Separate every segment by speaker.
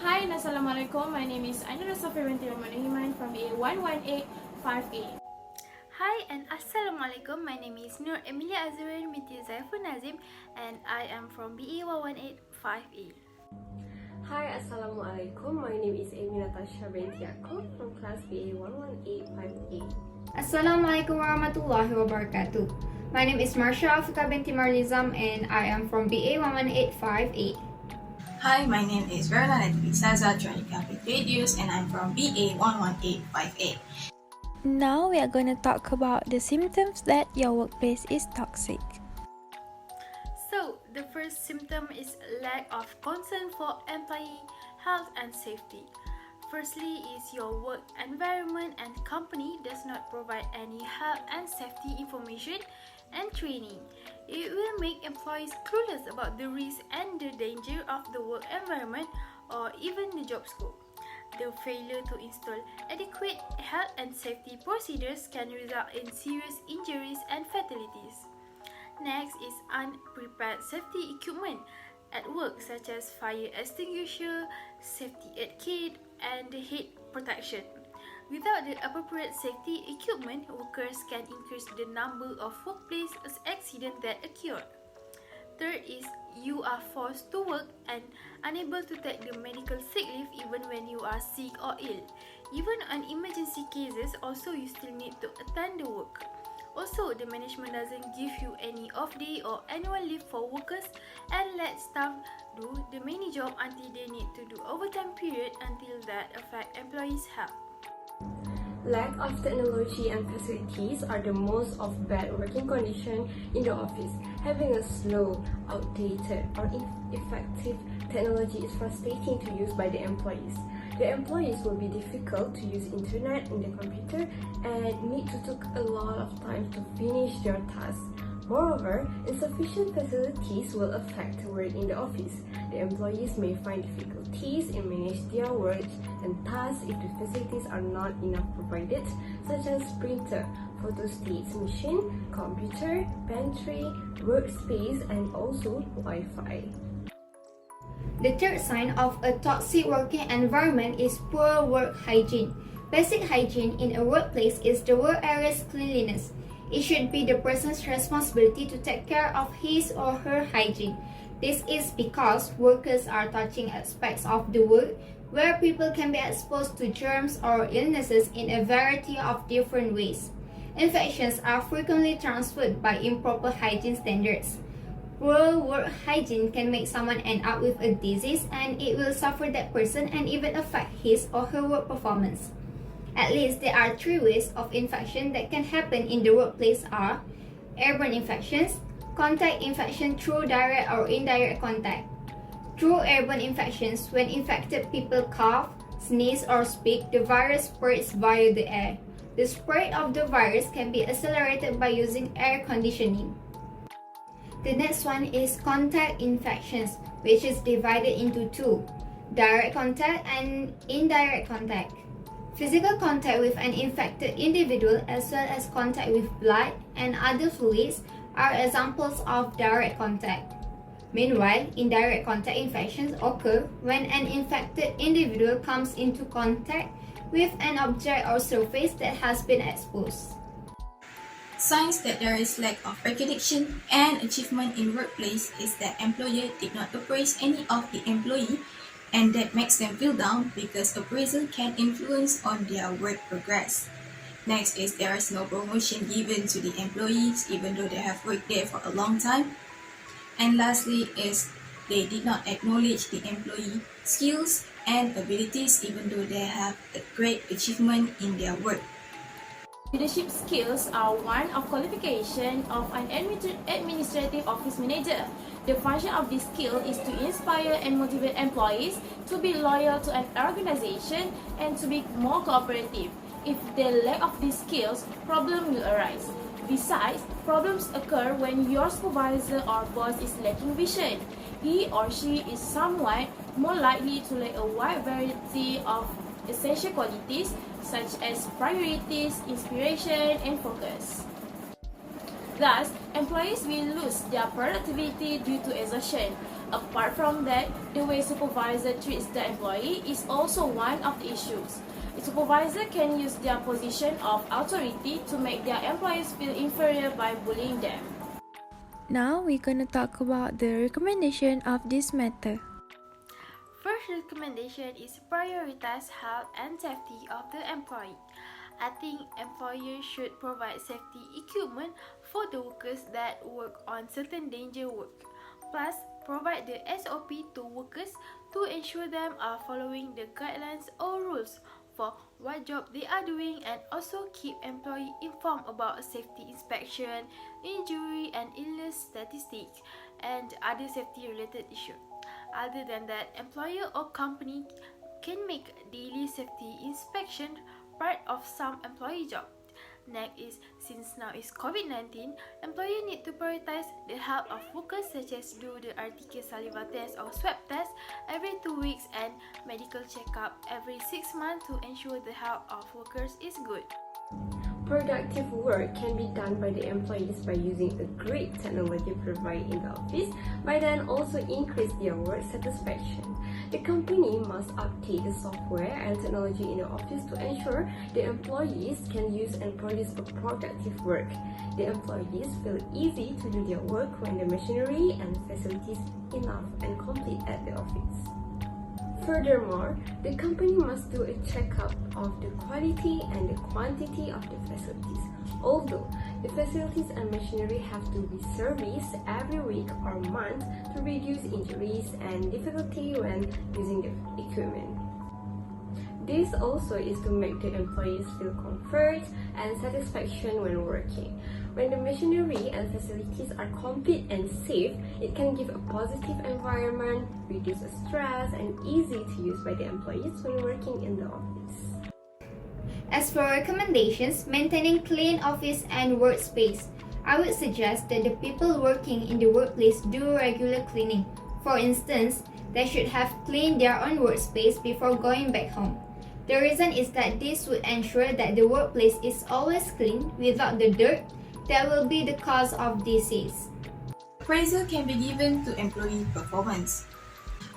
Speaker 1: Hi and Assalamualaikum. My name is Aaina from BA11858.
Speaker 2: Hi and Assalamualaikum. My name is Emylia Azureen binti Zaiful Nazim and I am from BA11858.
Speaker 3: Hi, Assalamualaikum. My name is Emy Natasha binti from class BA11858.
Speaker 4: Assalamualaikum warahmatullahi wabarakatuh. My name is Myrsya Afiqah binti Marlizam and I am from BA11858.
Speaker 5: Hi, my name is Verona Szasza, Tranica with radius, and I'm from BA11858.
Speaker 6: Now we are going to talk about the symptoms that your workplace is toxic.
Speaker 2: So, the first symptom is lack of concern for employee health and safety. Firstly is your work environment and company does not provide any health and safety information and training. It will make employees clueless about the risk and the danger of the work environment or even the job scope. The failure to install adequate health and safety procedures can result in serious injuries and fatalities. Next is unprepared safety equipment at work such as fire extinguisher, safety aid kit, and head protection. Without the appropriate safety equipment, workers can increase the number of workplace accidents that occur. Third is you are forced to work and unable to take the medical sick leave even when you are sick or ill. Even on emergency cases, also you still need to attend the work. Also, the management doesn't give you any off day or annual leave for workers and let staff do the many job until they need to do overtime period until that affect employees' health.
Speaker 3: Lack of technology and facilities are the most of bad working condition in the office. Having a slow, outdated, or ineffective technology is frustrating to use by the employees. The employees will be difficult to use internet in the computer and need to take a lot of time to finish their tasks. Moreover, insufficient facilities will affect work in the office. The employees may find difficulties in managing their work and tasks if the facilities are not enough provided, such as printer, photostat machine, computer, pantry, workspace, and also Wi-Fi.
Speaker 4: The third sign of a toxic working environment is poor work hygiene. Basic hygiene in a workplace is the work area's cleanliness. It should be the person's responsibility to take care of his or her hygiene. This is because workers are touching aspects of the work where people can be exposed to germs or illnesses in a variety of different ways. Infections are frequently transferred by improper hygiene standards. Poor work hygiene can make someone end up with a disease and it will suffer that person and even affect his or her work performance. At least there are 3 ways of infection that can happen in the workplace are airborne infections, contact infection through direct or indirect contact. Through airborne infections, when infected people cough, sneeze or speak, the virus spreads via the air. The spread of the virus can be accelerated by using air conditioning. The next one is contact infections, which is divided into 2, direct contact and indirect contact. Physical contact with an infected individual as well as contact with blood and other fluids are examples of direct contact. Meanwhile, indirect contact infections occur when an infected individual comes into contact with an object or surface that has been exposed.
Speaker 5: Signs that there is lack of recognition and achievement in workplace is that employer did not appraise any of the employee and that makes them feel down because appraisal can influence on their work progress. Next is there is no promotion given to the employees even though they have worked there for a long time. And lastly is they did not acknowledge the employee skills and abilities even though they have a great achievement in their work.
Speaker 1: Leadership skills are one of qualification of an administrative office manager. The function of this skill is to inspire and motivate employees to be loyal to an organization and to be more cooperative. If they lack of these skills, problems will arise. Besides, problems occur when your supervisor or boss is lacking vision. He or she is somewhat more likely to lack a wide variety of essential qualities such as priorities, inspiration, and focus. Thus, employees will lose their productivity due to exhaustion. Apart from that, the way supervisor treats the employee is also one of the issues. The supervisor can use their position of authority to make their employees feel inferior by bullying them.
Speaker 6: Now we're gonna talk about the recommendation of this matter.
Speaker 2: First recommendation is prioritize health and safety of the employee. I think employers should provide safety equipment for the workers that work on certain danger work. Plus, provide the SOP to workers to ensure them are following the guidelines or rules for what job they are doing, and also keep employee informed about safety inspection, injury and illness statistics, and other safety related issues. Other than that, employer or company can make daily safety inspection part of some employee job. Next is, since now is COVID-19, employer need to prioritize the health of workers, such as do the RTK saliva test or swab test every 2 weeks and medical checkup every 6 months to ensure the health of workers is good.
Speaker 3: Productive work can be done by the employees by using the great technology provided in the office, but then also increase their work satisfaction. The company must update the software and technology in the office to ensure the employees can use and produce a productive work. The employees feel easy to do their work when the machinery and facilities enough and complete at the office. Furthermore, the company must do a checkup of the quality and the quantity of the facilities. Although the facilities and machinery have to be serviced every week or month to reduce injuries and difficulty when using the equipment. This also is to make the employees feel comfort and satisfaction when working. When the machinery and facilities are complete and safe, it can give a positive environment, reduce stress, and easy to use by the employees when working in the office.
Speaker 4: As for recommendations, maintaining clean office and workspace, I would suggest that the people working in the workplace do regular cleaning. For instance, they should have cleaned their own workspace before going back home. The reason is that this would ensure that the workplace is always clean without the dirt that will be the cause of disease.
Speaker 5: Appraisal can be given to employee performance.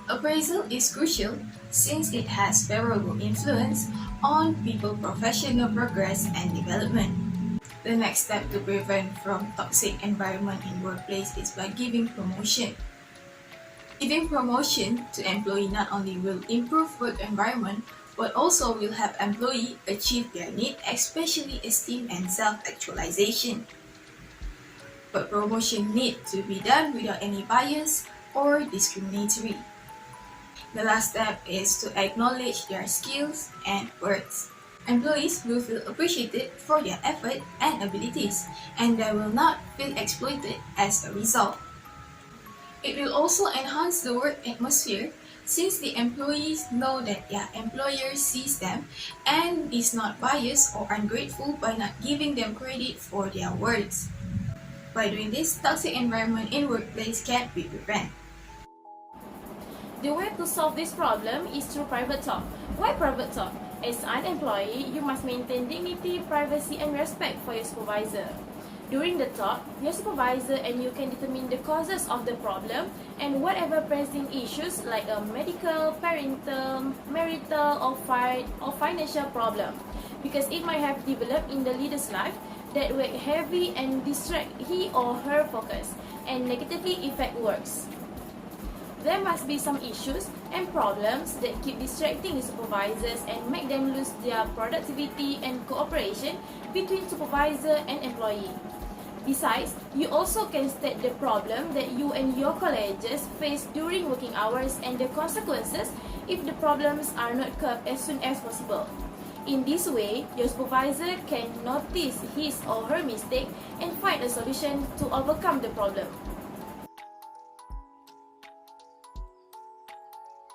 Speaker 5: Appraisal is crucial since it has favorable influence on people's professional progress and development. The next step to prevent from toxic environment in workplace is by giving promotion. Giving promotion to employee not only will improve work environment, but also will help employee achieve their need, especially esteem and self-actualization. But promotion need to be done without any bias or discriminatory. The last step is to acknowledge their skills and worth. Employees will feel appreciated for their effort and abilities, and they will not feel exploited as a result. It will also enhance the work atmosphere since the employees know that their employer sees them and is not biased or ungrateful by not giving them credit for their words. By doing this, toxic environment in workplace can be prevented.
Speaker 1: The way to solve this problem is through private talk. Why private talk? As an employee, you must maintain dignity, privacy, and respect for your supervisor. During the talk, your supervisor and you can determine the causes of the problem and whatever pressing issues like a medical, parental, marital, or financial problem, because it might have developed in the leader's life that weigh heavy and distract he or her focus and negatively affect works. There must be some issues and problems that keep distracting the supervisors and make them lose their productivity and cooperation between supervisor and employee. Besides, you also can state the problem that you and your colleagues face during working hours and the consequences if the problems are not curbed as soon as possible. In this way, your supervisor can notice his or her mistake and find a solution to overcome the problem.